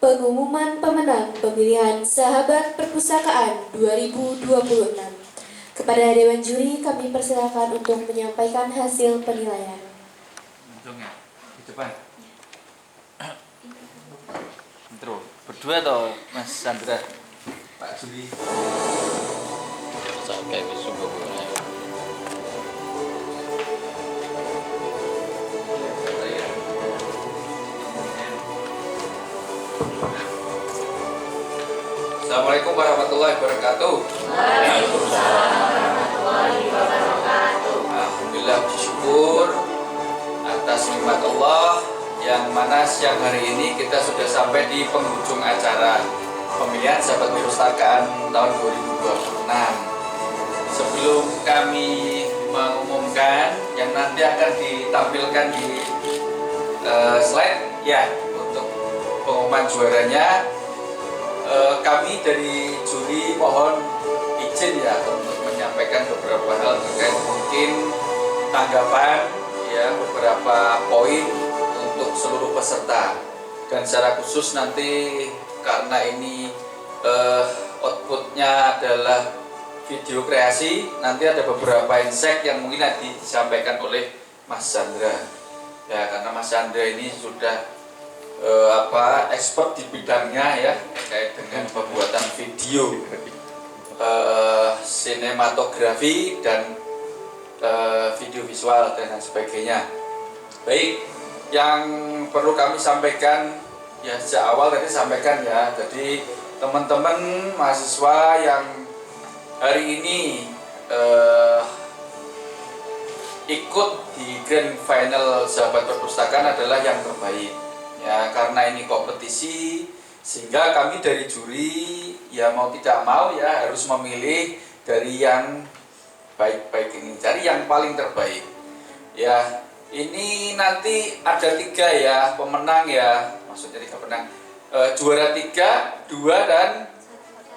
Pengumuman pemenang pemilihan Sahabat Perpustakaan 2026. Kepada Dewan Juri kami persilakan untuk menyampaikan hasil penilaian. Untungnya, di depan. Intro. Berdua toh, Mas Sandra, Pak Juri. Kayak sungguh. Assalamualaikum warahmatullahi wabarakatuh. Waalaikumsalam warahmatullahi wabarakatuh. Alhamdulillah, bersyukur atas nikmat Allah yang mana siang hari ini kita sudah sampai di penghujung acara pemilihan Sahabat Perpustakaan tahun 2026. Sebelum kami mengumumkan yang nanti akan ditampilkan di slide ya untuk pengumuman juaranya, kami dari juri mohon izin ya untuk menyampaikan beberapa hal terkait mungkin tanggapan ya beberapa poin untuk seluruh peserta, dan secara khusus nanti karena ini outputnya adalah video kreasi, nanti ada beberapa insight yang mungkin nanti disampaikan oleh Mas Chandra ya, karena Mas Chandra ini sudah expert di bidangnya ya terkait dengan pembuatan video, sinematografi dan video visual dan lain sebagainya. Baik, yang perlu kami sampaikan ya sejak awal tadi sampaikan ya, jadi teman-teman mahasiswa yang hari ini ikut di grand final Sahabat Perpustakaan adalah yang terbaik ya, karena ini kompetisi sehingga kami dari juri ya mau tidak mau ya harus memilih dari yang baik-baik ini, cari yang paling terbaik ya. Ini nanti ada 3 ya pemenang ya, maksudnya 3 pemenang, juara 3, 2 dan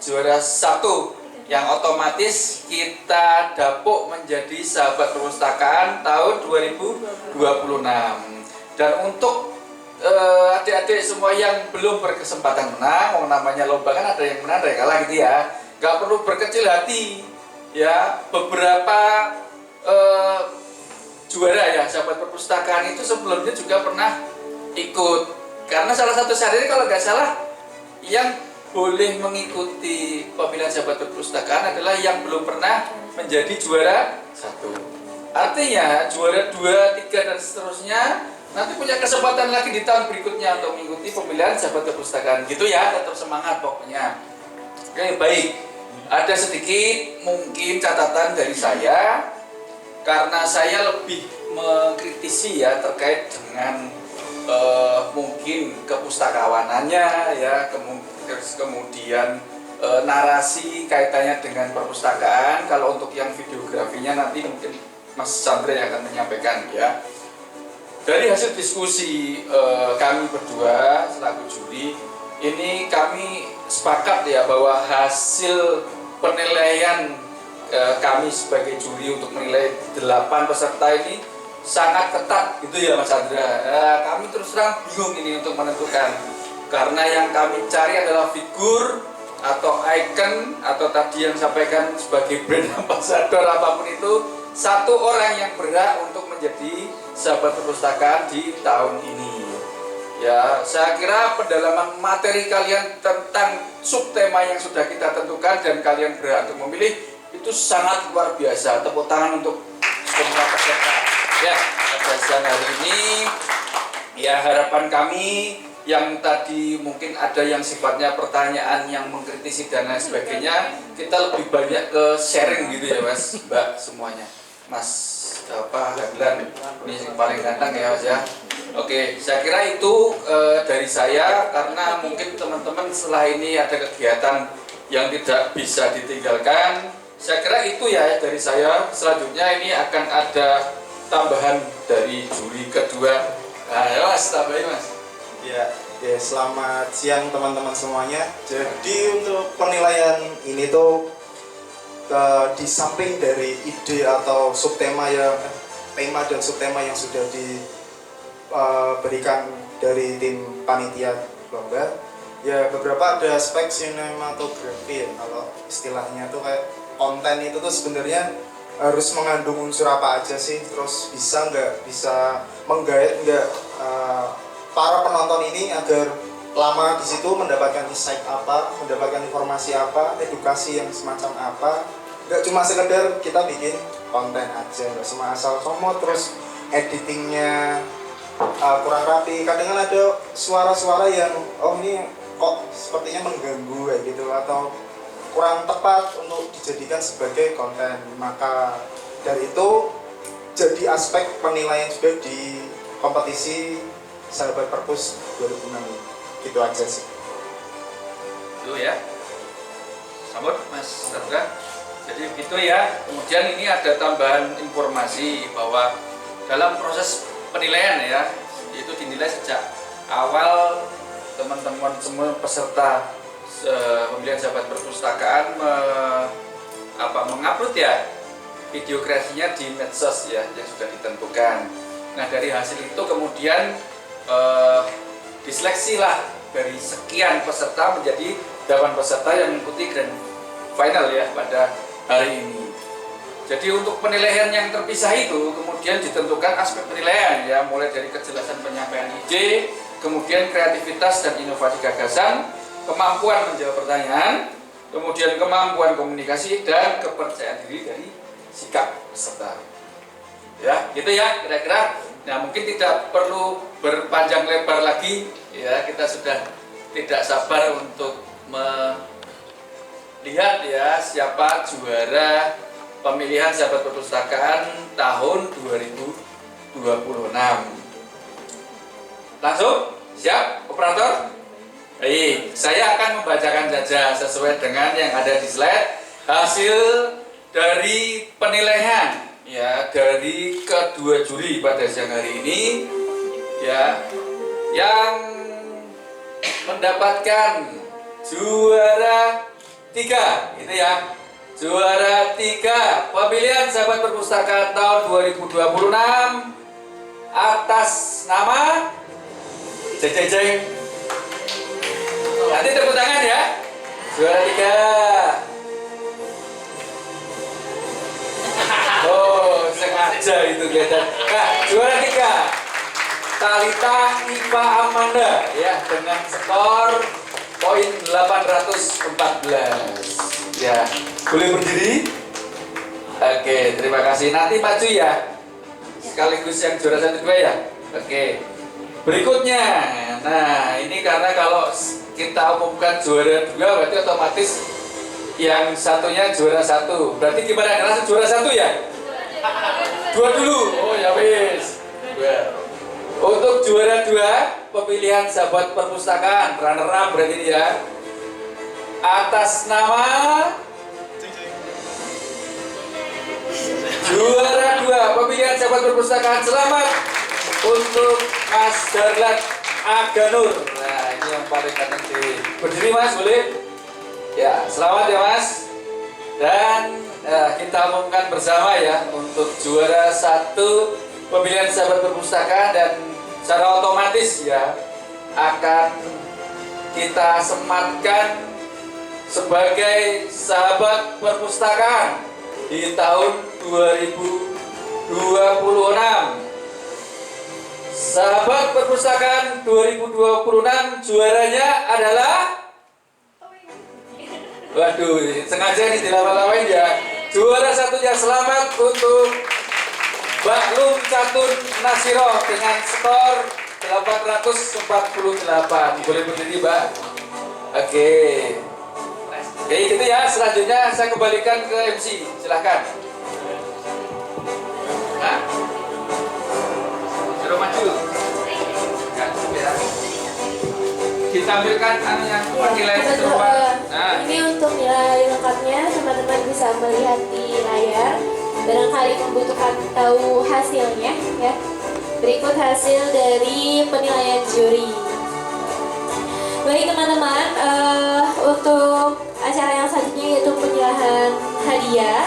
juara 1 yang otomatis kita dapuk menjadi Sahabat Perpustakaan tahun 2026. Dan untuk adik-adik semua yang belum berkesempatan menang, namanya lomba kan ada yang menang ada yang kalah gitu ya, gak perlu berkecil hati ya. Beberapa juara ya Sahabat Perpustakaan itu sebelumnya juga pernah ikut, karena salah satu syarat ini kalau nggak salah yang boleh mengikuti pemilihan Sahabat Perpustakaan adalah yang belum pernah menjadi juara 1. Artinya juara 2, 3 dan seterusnya nanti punya kesempatan lagi di tahun berikutnya untuk mengikuti pemilihan Sahabat Perpustakaan gitu ya. Tetap semangat pokoknya. Oke, baik. Ada sedikit mungkin catatan dari saya karena saya lebih mengkritisi ya terkait dengan mungkin kepustakawanannya ya, kemudian narasi kaitannya dengan perpustakaan. Kalau untuk yang videografinya nanti mungkin Mas Chandra yang akan menyampaikan ya. Dari hasil diskusi kami berdua selaku juri, ini kami sepakat ya bahwa hasil penilaian kami sebagai juri untuk menilai 8 peserta ini sangat ketat gitu ya Mas Chandra. Kami terus terang bingung ini untuk menentukan, karena yang kami cari adalah figur atau icon atau tadi yang sampaikan sebagai brand ambassador apapun itu, satu orang yang berhak untuk menjadi Sahabat Perpustakaan di tahun ini. Ya, saya kira pendalaman materi kalian tentang subtema yang sudah kita tentukan dan kalian berhak untuk memilih itu sangat luar biasa. Tepuk tangan untuk semua peserta. Ya, pada siang hari ini ya harapan kami yang tadi mungkin ada yang sifatnya pertanyaan yang mengkritisi dan lain sebagainya, kita lebih banyak ke sharing gitu ya Mas, Mbak semuanya. Mas Hadlan ini yang paling ganteng ya Mas ya. Oke, saya kira itu dari saya, karena mungkin teman-teman setelah ini ada kegiatan yang tidak bisa ditinggalkan. Saya kira itu ya dari saya. Selanjutnya ini akan ada tambahan dari juri kedua. Nah, ya Mas, tambahin Mas. Ya, selamat siang teman-teman semuanya. Jadi untuk penilaian ini tuh di samping dari ide atau subtema yang tema dan subtema yang sudah diberikan dari tim panitia lomba, ya beberapa ada aspek sinematografi ya, kalau istilahnya tuh kayak konten itu tuh sebenarnya harus mengandung unsur apa aja sih, terus bisa menggait nggak para penonton ini agar lama di situ mendapatkan insight apa, mendapatkan informasi apa, edukasi yang semacam apa. Nggak cuma sekedar kita bikin konten aja, nggak cuma asal comot terus editingnya kurang rapi. Kadang kan ada suara-suara yang oh ini kok sepertinya mengganggu kayak gitu, atau kurang tepat untuk dijadikan sebagai konten. Maka dari itu jadi aspek penilaian juga di kompetisi Sahabat Perpus 2006 ini. Gitu aja sih. Itu ya. Sambut Mas Tatra. Jadi begitu ya. Kemudian ini ada tambahan informasi bahwa dalam proses penilaian ya, itu dinilai sejak awal teman-teman semua peserta pemilihan Sahabat Perpustakaan mengupload ya video kreasinya di medsos ya yang sudah ditentukan. Nah dari hasil itu kemudian diseleksi lah dari sekian peserta menjadi 8 peserta yang mengikuti grand final ya pada hari ini. Jadi untuk penilaian yang terpisah itu kemudian ditentukan aspek penilaian ya, mulai dari kejelasan penyampaian ide, kemudian kreativitas dan inovasi gagasan, kemampuan menjawab pertanyaan, kemudian kemampuan komunikasi dan kepercayaan diri dari sikap peserta. Ya, gitu ya kira-kira. Nah, mungkin tidak perlu berpanjang lebar lagi ya, kita sudah tidak sabar untuk melihat ya siapa juara pemilihan Sahabat Perpustakaan tahun 2026. Langsung siap operator? Baik, saya akan membacakan saja sesuai dengan yang ada di slide hasil dari penilaian ya dari kedua juri pada siang hari ini ya, yang mendapatkan juara 3 gitu ya. Juara 3 pemilihan Sahabat Perpustakaan tahun 2026 atas nama jeng. Nanti tepuk tangan ya. Juara 3. Oh, sengaja itu kelihatan. Nah, juara 3 Talita Iva Amanda ya dengan skor poin 814. Ya, boleh berdiri? Oke, terima kasih. Nanti maju ya. Sekaligus yang juara 1 2 ya. Oke. Berikutnya. Nah, ini karena kalau kita umumkan juara 2 berarti otomatis yang satunya juara 1. Berarti gimana? Langsung juara 1 ya? 2 dulu. Oh, ya wis. Untuk juara 2 pemilihan Sahabat Perpustakaan runner up berarti ini ya. Atas nama juara 2 pemilihan Sahabat Perpustakaan, selamat untuk Mas Darlan Aganur. Nah, ini yang paling penting. Berdiri Mas, boleh? Ya, selamat ya Mas. Dan kita umumkan bersama ya untuk juara 1 pemilihan Sahabat Perpustakaan, dan secara otomatis ya akan kita sematkan sebagai Sahabat Perpustakaan di tahun 2026. Sahabat Perpustakaan 2026 juaranya adalah, waduh, sengaja ini dilama-lamain ya. Juara 1-nya selamat untuk Mbak Lum Catun Nasiro dengan skor 848. Boleh berdiri Mbak? Oke. Oke, gitu ya. Selanjutnya saya kembalikan ke MC. Silahkan. Nah, suruh maju. Ya. Ditampilkan yang penilaian serupa. Nah, ini untuk nilai lengkapnya teman-teman bisa melihat di layar. Barangkali membutuhkan tahu hasilnya ya. Berikut hasil dari penilaian juri. Baik teman-teman, untuk acara yang selanjutnya yaitu penyerahan hadiah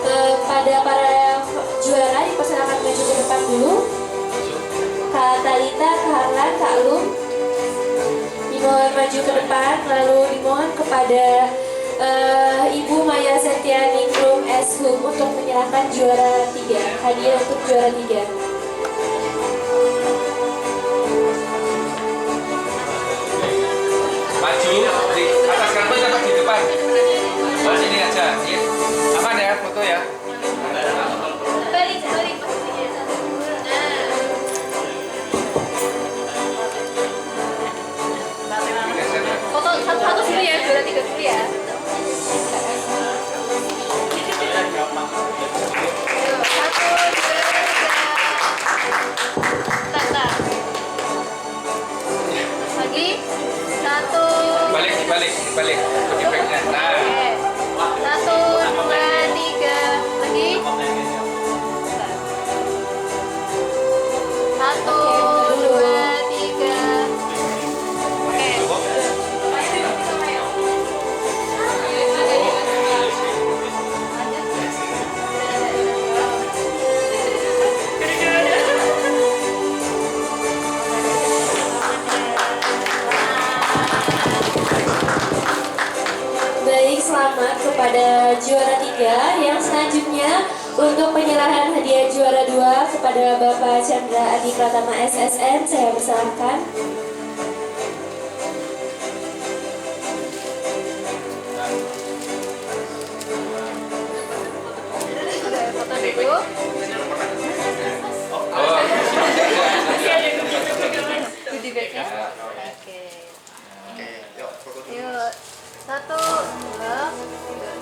kepada para juara, dipersilakan maju ke depan dulu. Kak Talita, Kak Harlan, Kak Lum, dimohon maju ke depan, lalu dimohon kepada Ibu Maya Setiani Krum Eshum untuk menyerahkan juara 3, hadiah untuk juara 3. Maju di atas karpet atau di depan? Oh, sini aja. Ya. Aman ya foto ya. Balik posisinya. Foto satu dulu ya, juara 3 dulu ya. Ayo, 1, 2, 3. Tak. Lagi. 1. Dibalik. Pakai backnya. Nah. Oke. 1, 2, 3. Lagi. 1, 2, 3. Oke. Baik, selamat kepada juara 3. Yang selanjutnya untuk penyerahan hadiah juara 2 kepada Bapak Chandra Adi Pratama SSN, saya persilahkan. Foto dulu. Oh. Goodie bag ya. Oke. Yuk, foto dulu. Yuk. 1, 2,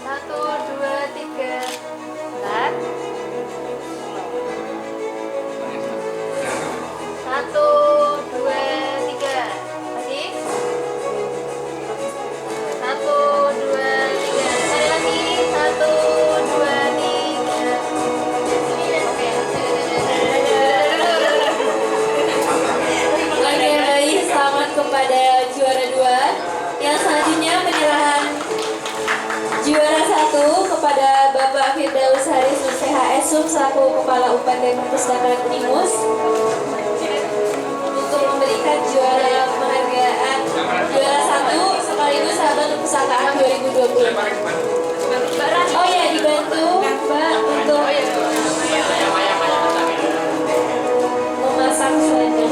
1, 2, 3. Bentar. 1, 2, 3. Lagi. 1, 2, 3. Sekali lagi. 1, 2, 3. Oke. Oke, baik, selamat kepada juara 2. Yang selanjutnya penyerahan juara 1 kepada Bapak Firdaus Haris SHSUM selaku Kepala UPT Perpustakaan Unimus untuk memberikan juara penghargaan juara 1 sekaligus sahabat perpustakaan 2020. Oh ya, dibantu Mbak untuk memasang selempang.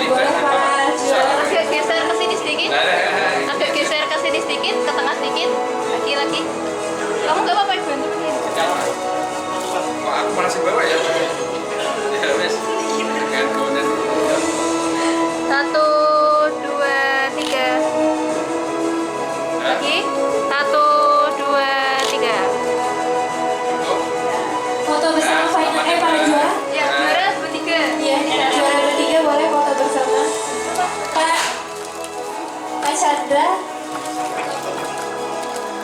Boleh Pak juara. Agak geser ke sini sedikit. Agak geser ke sini sedikit, ke tengah sedikit. Lagi. Kamu nggak apa-apa bantu begini. Kok aku masih bawa ya? Ya wes. Gantung dan 1, 2, 3. Lagi. 1, 2, 3. Foto bersama final para juara. Ya, juara bertiga. Iya, juara bertiga boleh foto bersama. Pak Chandra.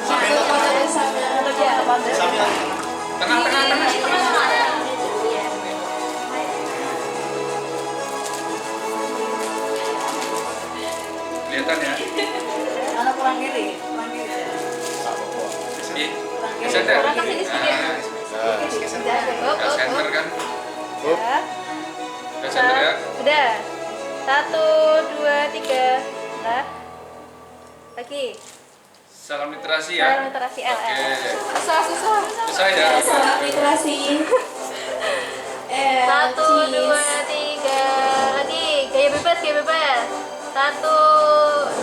Untuk foto bersama. Ya. tengah. Kelihatan ya? Anak kurang kiri. Bisa deh. Orang ke sini sedikit. Gas center kan? Ya. Gas center ya? Sudah. 1, 2, 3. Nah. Lagi. Salam literasi ya? Salam literasi LL. Oke. Susah. Susah ya? Salam literasi. 1, 2, 3. Lagi. Gaya bebas. 1,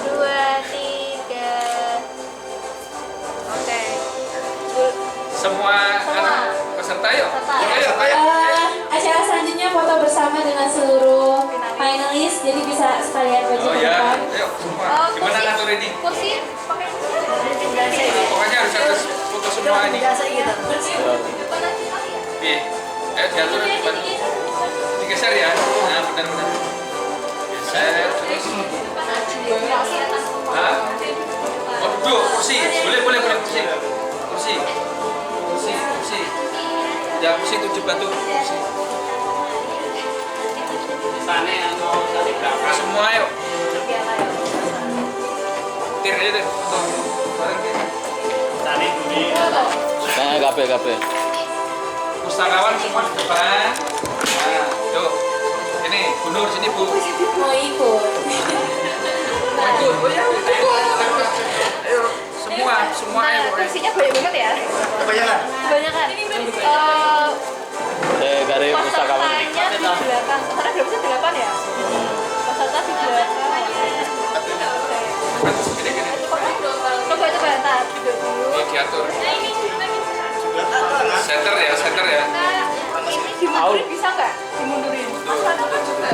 2, 3. Oke. Semua anak peserta yuk. Peserta. Ayo. Acara selanjutnya foto bersama dengan seluruh finalis, jadi bisa sekalian maju Oh ke ya, depan. ayo semua. Gimana ngatur ini? Kursi pakai kursi. Biasa ya. Pokoknya harus ada foto semua ini. Biasa gitu. Depan aja kali ya. Oke, diatur depan. Digeser ya. Nah, benar-benar. Geser terus. Depan aja. Hah? Oh, duduk kursi. Boleh kursi. Kursi. Ya kursi 7 batu kursi. Sana yang mau tadi berapa? Semua yuk. Tir aja deh. Bareng tir. Sana budi. Nah, kape. Pustakawan semua di depan. Nah, tuh. Ini Gunur sini Bu. Mau ikut. Maju. Oh ya, ayo. Semua ayo. Nah, kursinya banyak banget ya. Kebanyakan. Kebanyakan. Dari pustakawan. Pesertanya di belakang. Peserta berapa sih? 8 ya? Peserta di belakang. Gini. Coba ntar duduk dulu. Ini diatur. Center ya. Ini dimundurin bisa nggak? Dimundurin. Mas Rano kan juga.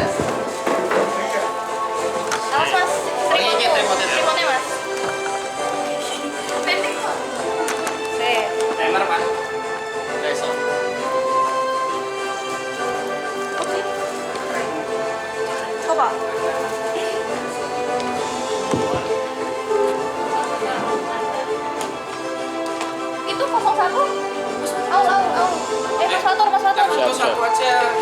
Awas mas, remote-nya mas. Pendek kok. Oke. Timer Pak. Coba. Itu 01. Mas Fatur. Yang foto satu aja.